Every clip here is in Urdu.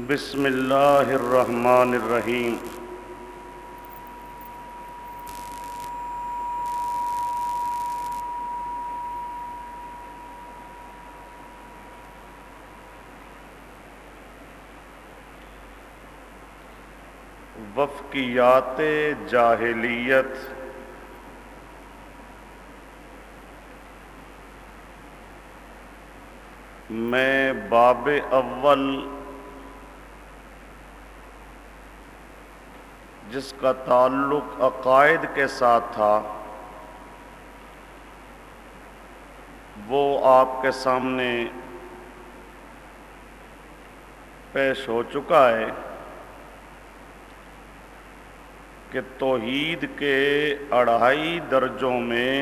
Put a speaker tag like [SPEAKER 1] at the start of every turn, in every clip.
[SPEAKER 1] بسم اللہ الرحمن الرحیم۔ وفقیات جاہلیت میں باب اول جس کا تعلق عقائد کے ساتھ تھا وہ آپ کے سامنے پیش ہو چکا ہے کہ توحید کے 2.5 درجوں میں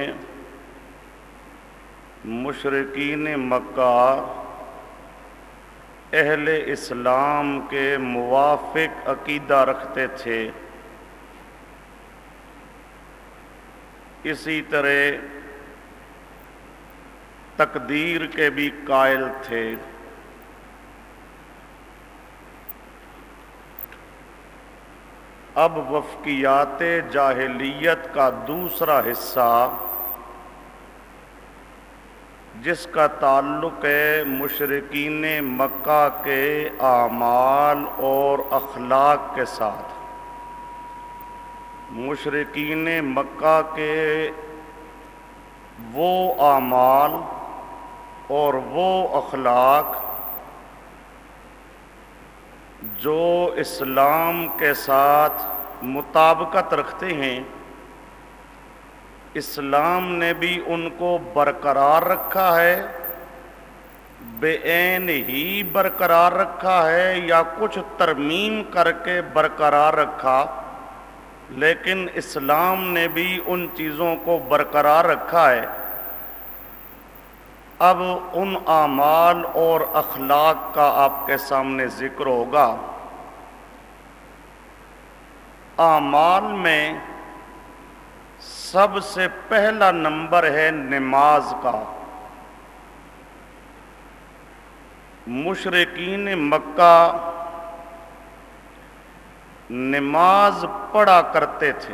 [SPEAKER 1] مشرکین مکہ اہل اسلام کے موافق عقیدہ رکھتے تھے، اسی طرح تقدیر کے بھی قائل تھے۔ اب وفقیات جاہلیت کا دوسرا حصہ جس کا تعلق ہے مشرکین مکہ کے اعمال اور اخلاق کے ساتھ۔ مشرکین مکہ کے وہ اعمال اور وہ اخلاق جو اسلام کے ساتھ مطابقت رکھتے ہیں، اسلام نے بھی ان کو برقرار رکھا ہے، بے عین ہی برقرار رکھا ہے یا کچھ ترمیم کر کے برقرار رکھا، لیکن اسلام نے بھی ان چیزوں کو برقرار رکھا ہے۔ اب ان اعمال اور اخلاق کا آپ کے سامنے ذکر ہوگا۔ اعمال میں سب سے پہلا نمبر ہے نماز کا۔ مشرکین مکہ نماز پڑھا کرتے تھے۔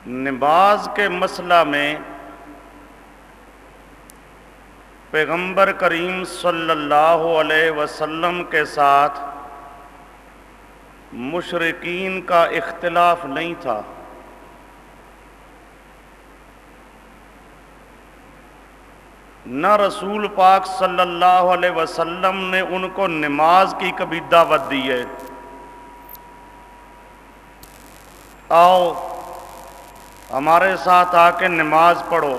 [SPEAKER 1] نماز کے مسئلہ میں پیغمبر کریم صلی اللہ علیہ وسلم کے ساتھ مشرکین کا اختلاف نہیں تھا۔ نہ رسول پاک صلی اللہ علیہ وسلم نے ان کو نماز کی کبھی دعوت دی ہے، آؤ ہمارے ساتھ آ کے نماز پڑھو۔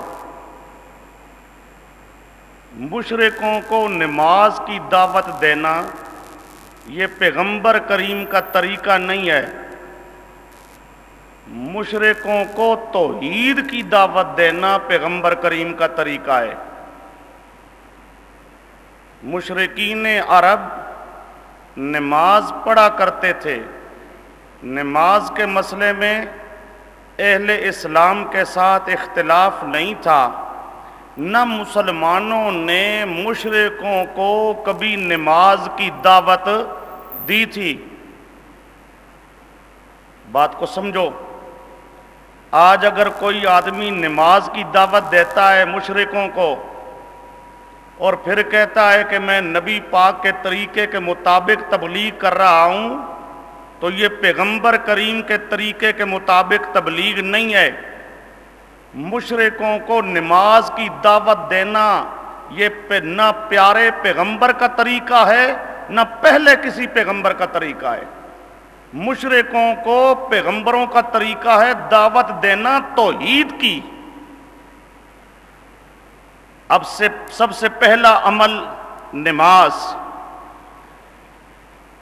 [SPEAKER 1] مشرکوں کو نماز کی دعوت دینا یہ پیغمبر کریم کا طریقہ نہیں ہے۔ مشرکوں کو توحید کی دعوت دینا پیغمبر کریم کا طریقہ ہے۔ مشرکین عرب نماز پڑھا کرتے تھے۔ نماز کے مسئلے میں اہل اسلام کے ساتھ اختلاف نہیں تھا، نہ مسلمانوں نے مشرکوں کو کبھی نماز کی دعوت دی تھی۔ بات کو سمجھو، آج اگر کوئی آدمی نماز کی دعوت دیتا ہے مشرکوں کو اور پھر کہتا ہے کہ میں نبی پاک کے طریقے کے مطابق تبلیغ کر رہا ہوں، تو یہ پیغمبر کریم کے طریقے کے مطابق تبلیغ نہیں ہے۔ مشرکوں کو نماز کی دعوت دینا یہ نہ پیارے پیغمبر کا طریقہ ہے نہ پہلے کسی پیغمبر کا طریقہ ہے۔ مشرکوں کو پیغمبروں کا طریقہ ہے دعوت دینا توحید کی۔ اب سب سے پہلا عمل نماز۔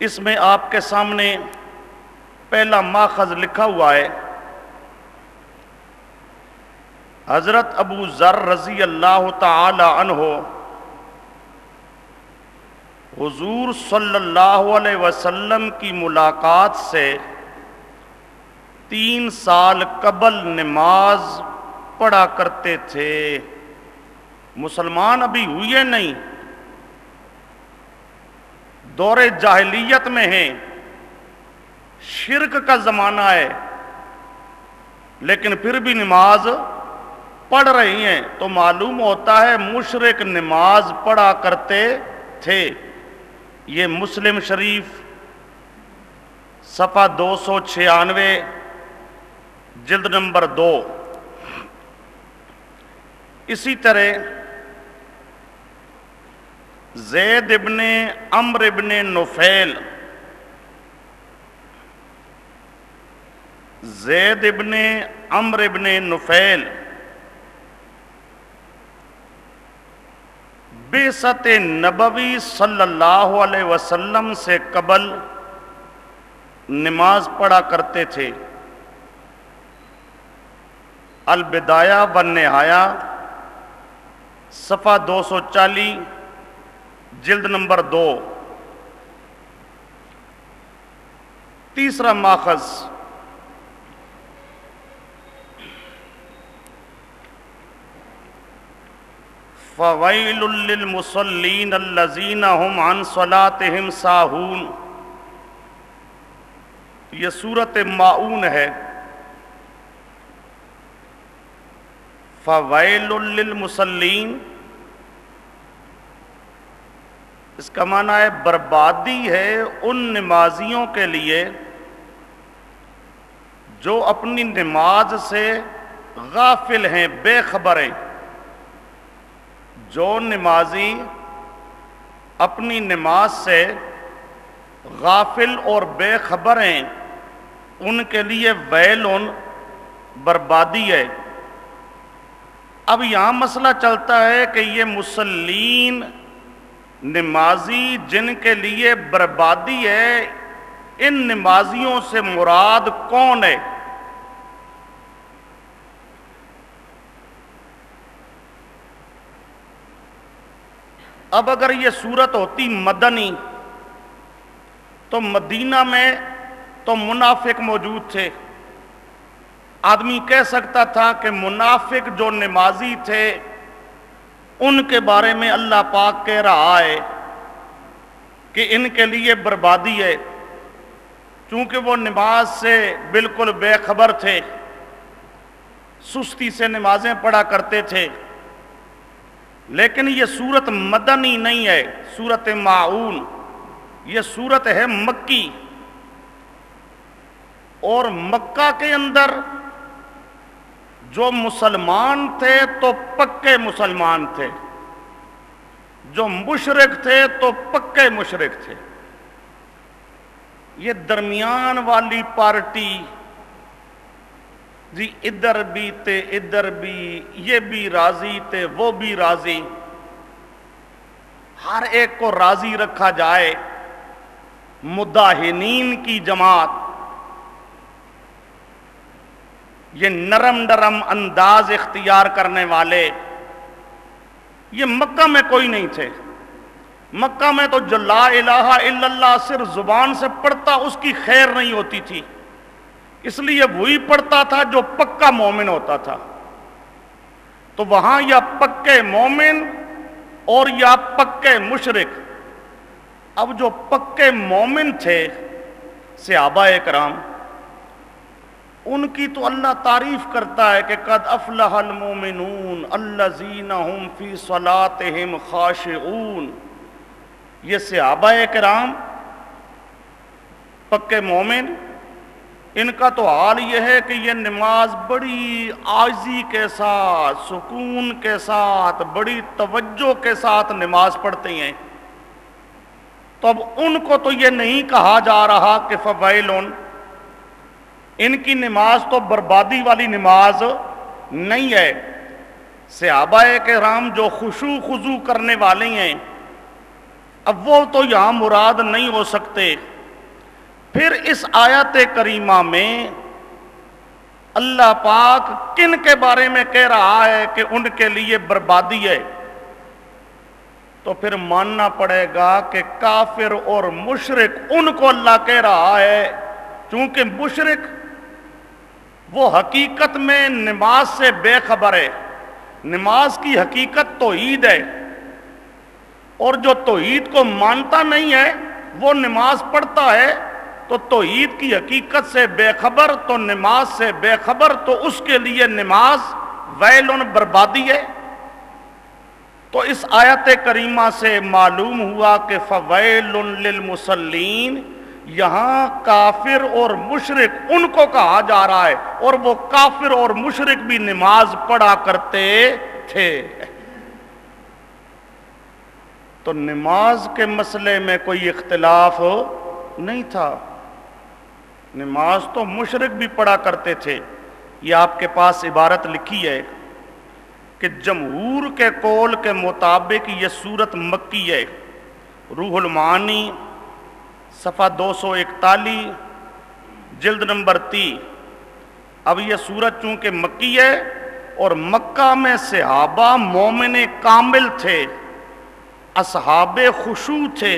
[SPEAKER 1] اس میں آپ کے سامنے پہلا ماخذ لکھا ہوا ہے۔ حضرت ابو ذر رضی اللہ تعالی عنہ حضور صلی اللہ علیہ وسلم کی ملاقات سے 3 سال قبل نماز پڑھا کرتے تھے۔ مسلمان ابھی ہوئے نہیں، دور جاہلیت میں ہیں، شرک کا زمانہ ہے، لیکن پھر بھی نماز پڑھ رہی ہیں، تو معلوم ہوتا ہے مشرک نماز پڑھا کرتے تھے۔ یہ مسلم شریف صفحہ 296، جلد نمبر 2۔ اسی طرح زید ابن عمرو ابن نفیل، زید ابن عمرو ابن نفیل بعثت نبوی صلی اللہ علیہ وسلم سے قبل نماز پڑھا کرتے تھے۔ البدایہ والنہایہ صفحہ 240، جلد نمبر 2۔ تیسرا ماخذ فَوَيْلٌ لِّلْمُصَلِّينَ الَّذِينَ هُمْ عَنْ صَلَاتِهِمْ سَاهُونَ، یہ سورۃ ماعون ہے۔ فَوَيْلٌ لِّلْمُصَلِّينَ، اس کا معنی ہے بربادی ہے ان نمازیوں کے لیے جو اپنی نماز سے غافل ہیں، بے خبر ہیں۔ جو نمازی اپنی نماز سے غافل اور بے خبر ہیں، ان کے لیے ویلن، بربادی ہے۔ اب یہاں مسئلہ چلتا ہے کہ یہ مصلین، نمازی جن کے لیے بربادی ہے، ان نمازیوں سے مراد کون ہے؟ اب اگر یہ صورت ہوتی مدنی تو مدینہ میں تو منافق موجود تھے، آدمی کہہ سکتا تھا کہ منافق جو نمازی تھے ان کے بارے میں اللہ پاک کہہ رہا ہے کہ ان کے لیے بربادی ہے، چونکہ وہ نماز سے بالکل بے خبر تھے، سستی سے نمازیں پڑھا کرتے تھے۔ لیکن یہ سورت مدنی نہیں ہے، سورت ماعون، یہ سورت ہے مکی، اور مکہ کے اندر جو مسلمان تھے تو پکے مسلمان تھے، جو مشرک تھے تو پکے مشرک تھے۔ یہ درمیان والی پارٹی جی ادھر بھی تھے ادھر بھی، یہ بھی راضی تھے وہ بھی راضی، ہر ایک کو راضی رکھا جائے، مداہنین کی جماعت، یہ نرم نرم انداز اختیار کرنے والے، یہ مکہ میں کوئی نہیں تھے۔ مکہ میں تو جو لا الہ الا اللہ صرف زبان سے پڑھتا اس کی خیر نہیں ہوتی تھی، اس لیے وہی پڑھتا تھا جو پکا مومن ہوتا تھا۔ تو وہاں یا پکے مومن اور یا پکے مشرک۔ اب جو پکے مومن تھے صحابہ کرام، ان کی تو اللہ تعریف کرتا ہے کہ قد افلح المومنون الذین هم فی صلاتهم خاشعون۔ یہ صحابہ کرام پکے مومن، ان کا تو حال یہ ہے کہ یہ نماز بڑی عاجزی کے ساتھ، سکون کے ساتھ، بڑی توجہ کے ساتھ نماز پڑھتے ہیں۔ تو اب ان کو تو یہ نہیں کہا جا رہا کہ فویلن، ان کی نماز تو بربادی والی نماز نہیں ہے۔ صحابہ کرام جو خشوع خضوع کرنے والے ہیں، اب وہ تو یہاں مراد نہیں ہو سکتے۔ پھر اس آیت کریمہ میں اللہ پاک کن کے بارے میں کہہ رہا ہے کہ ان کے لیے بربادی ہے؟ تو پھر ماننا پڑے گا کہ کافر اور مشرک ان کو اللہ کہہ رہا ہے، چونکہ مشرک وہ حقیقت میں نماز سے بے خبر ہے۔ نماز کی حقیقت توحید ہے، اور جو توحید کو مانتا نہیں ہے وہ نماز پڑھتا ہے تو توحید کی حقیقت سے بے خبر، تو نماز سے بے خبر، تو اس کے لیے نماز ویل بربادی ہے۔ تو اس آیت کریمہ سے معلوم ہوا کہ فویل للمصلین، یہاں کافر اور مشرک ان کو کہا جا رہا ہے، اور وہ کافر اور مشرک بھی نماز پڑھا کرتے تھے۔ تو نماز کے مسئلے میں کوئی اختلاف نہیں تھا، نماز تو مشرک بھی پڑھا کرتے تھے۔ یہ آپ کے پاس عبارت لکھی ہے کہ جمہور کے قول کے مطابق یہ سورت مکی ہے، روح المعانی صفحہ 241 جلد نمبر 30۔ اب یہ سورت چونکہ مکی ہے اور مکہ میں صحابہ مومن کامل تھے، اصحاب خشوع تھے،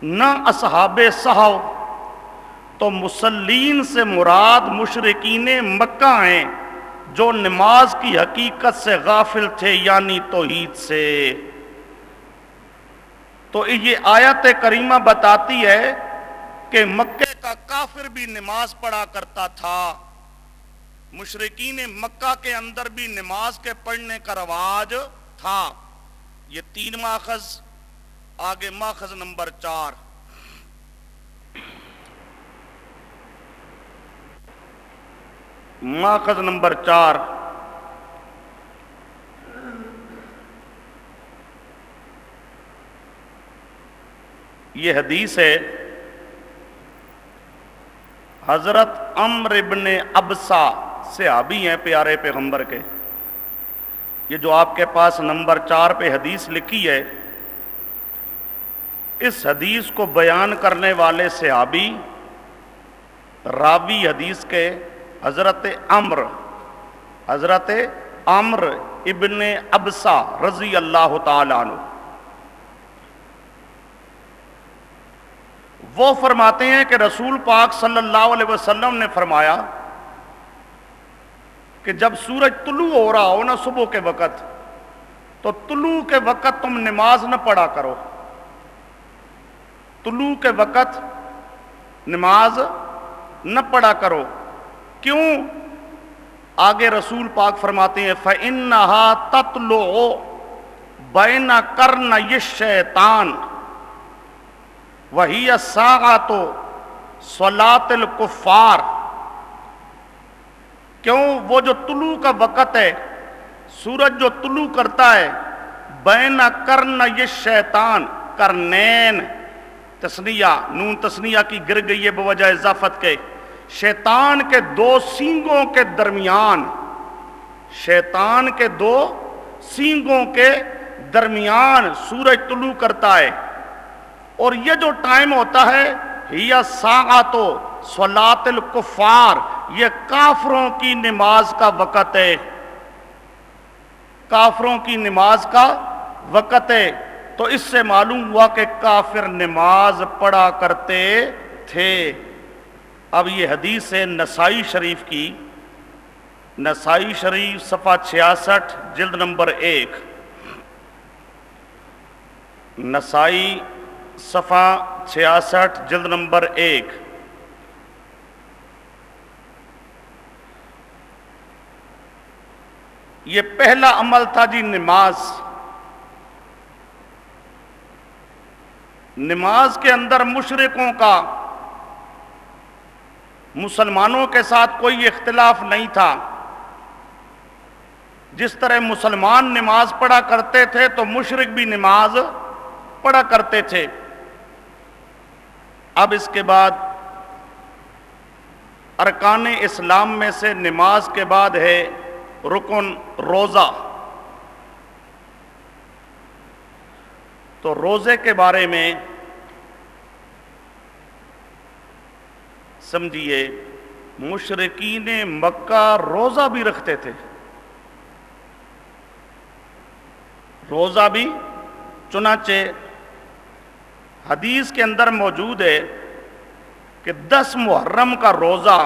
[SPEAKER 1] نہ اصحاب سہو، تو مصلین سے مراد مشرکین مکہ ہیں جو نماز کی حقیقت سے غافل تھے، یعنی توحید سے۔ تو یہ آیت کریمہ بتاتی ہے کہ مکے کا کافر بھی نماز پڑھا کرتا تھا، مشرکین مکہ کے اندر بھی نماز کے پڑھنے کا رواج تھا۔ یہ 3 ماخذ، آگے ماخذ نمبر 4۔ ماخذ نمبر 4، یہ حدیث ہے حضرت عمرو ابن ابسہ، صحابی ہیں پیارے پیغمبر کے۔ یہ جو آپ کے پاس نمبر 4 پہ حدیث لکھی ہے، اس حدیث کو بیان کرنے والے صحابی راوی حدیث کے حضرت عمرو ابن ابسہ رضی اللہ تعالیٰ عنہ، وہ فرماتے ہیں کہ رسول پاک صلی اللہ علیہ وسلم نے فرمایا کہ جب سورج طلوع ہو رہا ہو نا صبح کے وقت، تو طلوع کے وقت تم نماز نہ پڑھا کرو، طلوع کے وقت نماز نہ پڑھا کرو۔ کیوں؟ آگے رسول پاک فرماتے ہیں فَإِنَّهَا تَطْلُعُ بَيْنَ قَرْنَيِ الشَّيْطَانِ وَهِيَ السَّاعَةُ صَلَاةُ الْكُفَّارِ۔ کیوں؟ وہ جو طلوع کا وقت ہے، سورج جو طلوع کرتا ہے، بین قرنی الشیطان، قرنین تثنیہ، نون تثنیہ کی گر گئی ہے بوجہ اضافت کے، شیطان کے 2 سینگوں کے درمیان، شیطان کے 2 سینگوں کے درمیان سورج طلوع کرتا ہے۔ اور یہ جو ٹائم ہوتا ہے، یہ ساعت صلاۃ الکفار، یہ کافروں کی نماز کا وقت ہے، کافروں کی نماز کا وقت ہے۔ تو اس سے معلوم ہوا کہ کافر نماز پڑھا کرتے تھے۔ اب یہ حدیث ہے نسائی شریف کی، نسائی شریف صفحہ 66 جلد نمبر 1، نسائی صفحہ 66 جلد نمبر 1۔ یہ پہلا عمل تھا جی نماز۔ نماز کے اندر مشرکوں کا مسلمانوں کے ساتھ کوئی اختلاف نہیں تھا۔ جس طرح مسلمان نماز پڑھا کرتے تھے تو مشرک بھی نماز پڑھا کرتے تھے۔ اب اس کے بعد ارکان اسلام میں سے نماز کے بعد ہے رکن روزہ۔ تو روزے کے بارے میں سمجھیے، مشرکین مکہ روزہ بھی رکھتے تھے، روزہ بھی، چنانچہ حدیث کے اندر موجود ہے کہ 10 محرم کا روزہ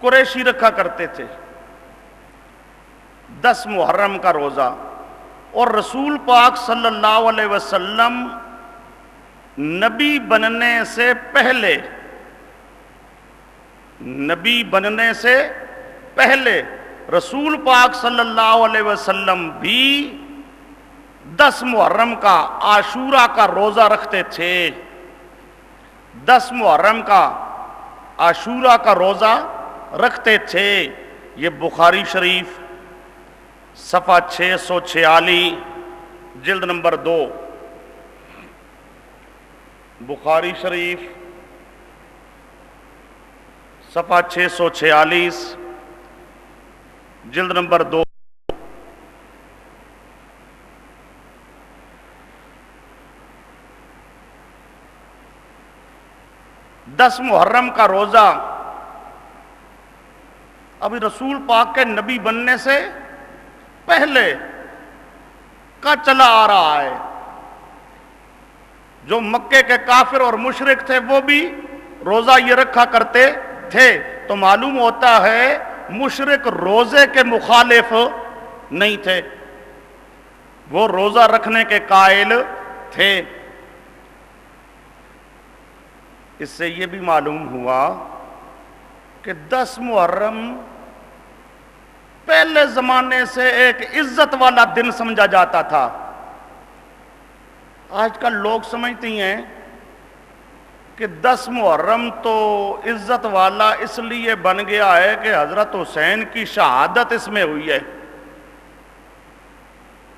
[SPEAKER 1] قریشی رکھا کرتے تھے، 10 محرم کا روزہ۔ اور رسول پاک صلی اللہ علیہ وسلم نبی بننے سے پہلے رسول پاک صلی اللہ علیہ وسلم بھی 10 محرم کا عاشورہ کا روزہ رکھتے تھے. 10 محرم کا عاشورہ کا روزہ رکھتے تھے. یہ بخاری شریف صفحہ 646 جلد نمبر 2. بخاری شریف صفحہ 646 جلد نمبر 2. دس محرم کا روزہ ابھی رسول پاک کے نبی بننے سے پہلے کا چلا آ رہا ہے. جو مکے کے کافر اور مشرک تھے وہ بھی روزہ یہ رکھا کرتے تھے. تو معلوم ہوتا ہے مشرک روزے کے مخالف نہیں تھے، وہ روزہ رکھنے کے قائل تھے. اس سے یہ بھی معلوم ہوا کہ 10 محرم پہلے زمانے سے ایک عزت والا دن سمجھا جاتا تھا. آج کل لوگ سمجھتی ہیں کہ 10 محرم تو عزت والا اس لیے بن گیا ہے کہ حضرت حسین کی شہادت اس میں ہوئی ہے.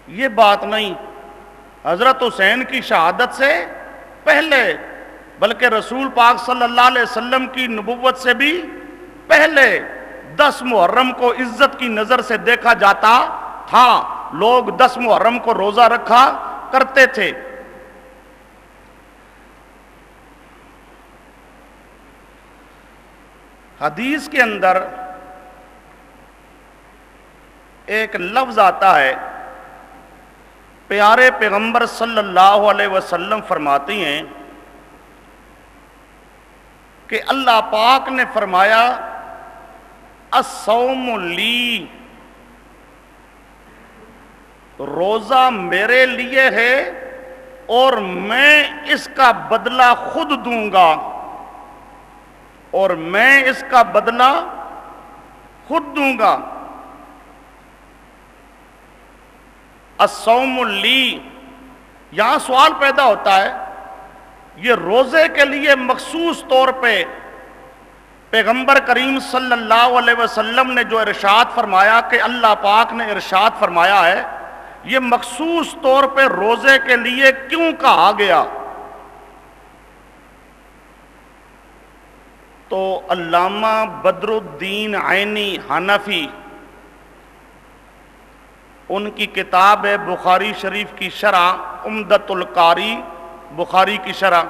[SPEAKER 1] یہ بات نہیں. حضرت حسین کی شہادت سے پہلے، بلکہ رسول پاک صلی اللہ علیہ وسلم کی نبوت سے بھی پہلے 10 محرم کو عزت کی نظر سے دیکھا جاتا تھا. لوگ 10 محرم کو روزہ رکھا کرتے تھے. حدیث کے اندر ایک لفظ آتا ہے، پیارے پیغمبر صلی اللہ علیہ وسلم فرماتی ہیں کہ اللہ پاک نے فرمایا الصوم لی، روزہ میرے لیے ہے اور میں اس کا بدلہ خود دوں گا، اور میں اس کا بدلہ خود دوں گا. الصوم لی، یہاں سوال پیدا ہوتا ہے یہ روزے کے لیے مخصوص طور پہ پیغمبر کریم صلی اللہ علیہ وسلم نے جو ارشاد فرمایا کہ اللہ پاک نے ارشاد فرمایا ہے، یہ مخصوص طور پہ روزے کے لیے کیوں کہا گیا؟ تو علامہ بدر الدین عینی حنفی، ان کی کتاب ہے بخاری شریف کی شرح عمدۃ القاری، بخاری کی شرح،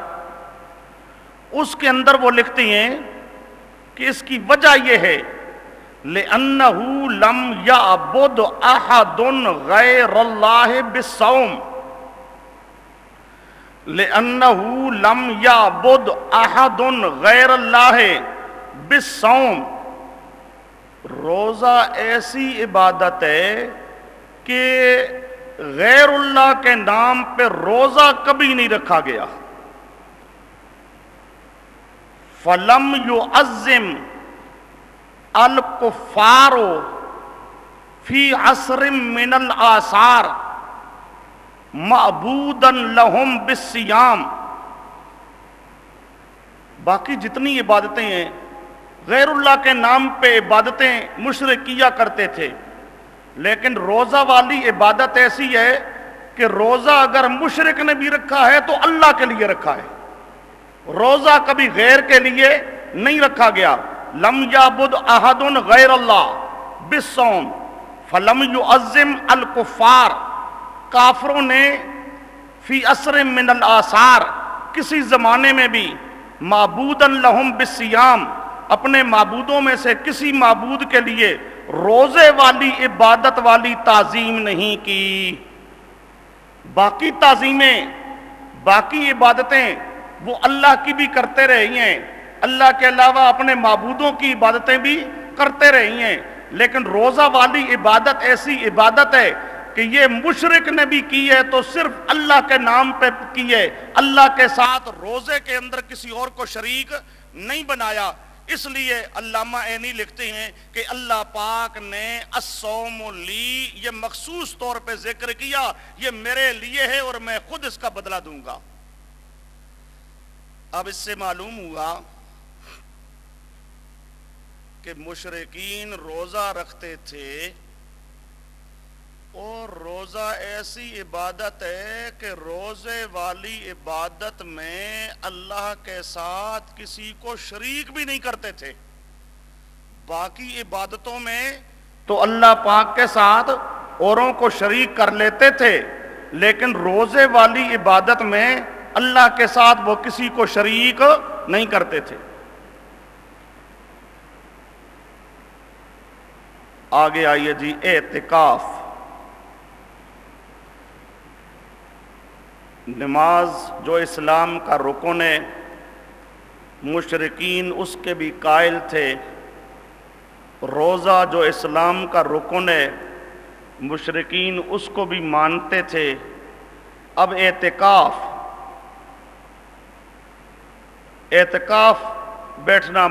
[SPEAKER 1] اس کے اندر وہ لکھتی ہیں کہ اس کی وجہ یہ ہے لِأَنَّهُ لَمْ يَعْبُدْ أَحَدٌ غَيْرَ اللَّهِ بِالصَّوْمِ، لِأَنَّهُ لَمْ يَعْبُدْ أَحَدٌ غَيْرَ اللَّهِ بِالصَّوْمِ. روزہ ایسی عبادت ہے کہ غیر اللہ کے نام پہ روزہ کبھی نہیں رکھا گیا. فَلَمْ يُعَزِّمْ الْكُفَّارُ فِي عَصْرٍ مِّنَ الْآثَارِ مَعْبُودًا لَهُمْ بِالصِّيَامِ. باقی جتنی عبادتیں ہیں غیر اللہ کے نام پہ عبادتیں مشرک کیا کرتے تھے، لیکن روزہ والی عبادت ایسی ہے کہ روزہ اگر مشرک نے بھی رکھا ہے تو اللہ کے لیے رکھا ہے. روزہ کبھی غیر کے لیے نہیں رکھا گیا. لم یعبد احد غیر اللہ بالصوم فلم یعظم الکفار، کافروں نے فی عصر من الآثار، کسی زمانے میں بھی معبوداً لہم بالصیام، اپنے معبودوں میں سے کسی معبود کے لیے روزے والی عبادت والی تعظیم نہیں کی. باقی تعظیمیں، باقی عبادتیں وہ اللہ کی بھی کرتے رہی ہیں، اللہ کے علاوہ اپنے معبودوں کی عبادتیں بھی کرتے رہی ہیں، لیکن روزہ والی عبادت ایسی عبادت ہے کہ یہ مشرک نے بھی کی ہے تو صرف اللہ کے نام پہ کی ہے، اللہ کے ساتھ روزے کے اندر کسی اور کو شریک نہیں بنایا۔ اس لیے علامہ عینی لکھتے ہیں کہ اللہ پاک نے الصوم لی یہ مخصوص طور پہ ذکر کیا، یہ میرے لیے ہے اور میں خود اس کا بدلہ دوں گا۔ اب اس سے معلوم ہوا کہ مشرکین روزہ رکھتے تھے، اور روزہ ایسی عبادت ہے کہ روزے والی عبادت میں اللہ کے ساتھ کسی کو شریک بھی نہیں کرتے تھے۔ باقی عبادتوں میں تو اللہ پاک کے ساتھ اوروں کو شریک کر لیتے تھے، لیکن روزے والی عبادت میں اللہ کے ساتھ وہ کسی کو شریک نہیں کرتے تھے۔ آگے آئیے جی، اعتکاف۔ نماز جو اسلام کا رکن ہے، مشرکین اس کے بھی قائل تھے۔ روزہ جو اسلام کا رکن ہے، مشرکین اس کو بھی مانتے تھے۔ اب اعتکاف بیٹھنا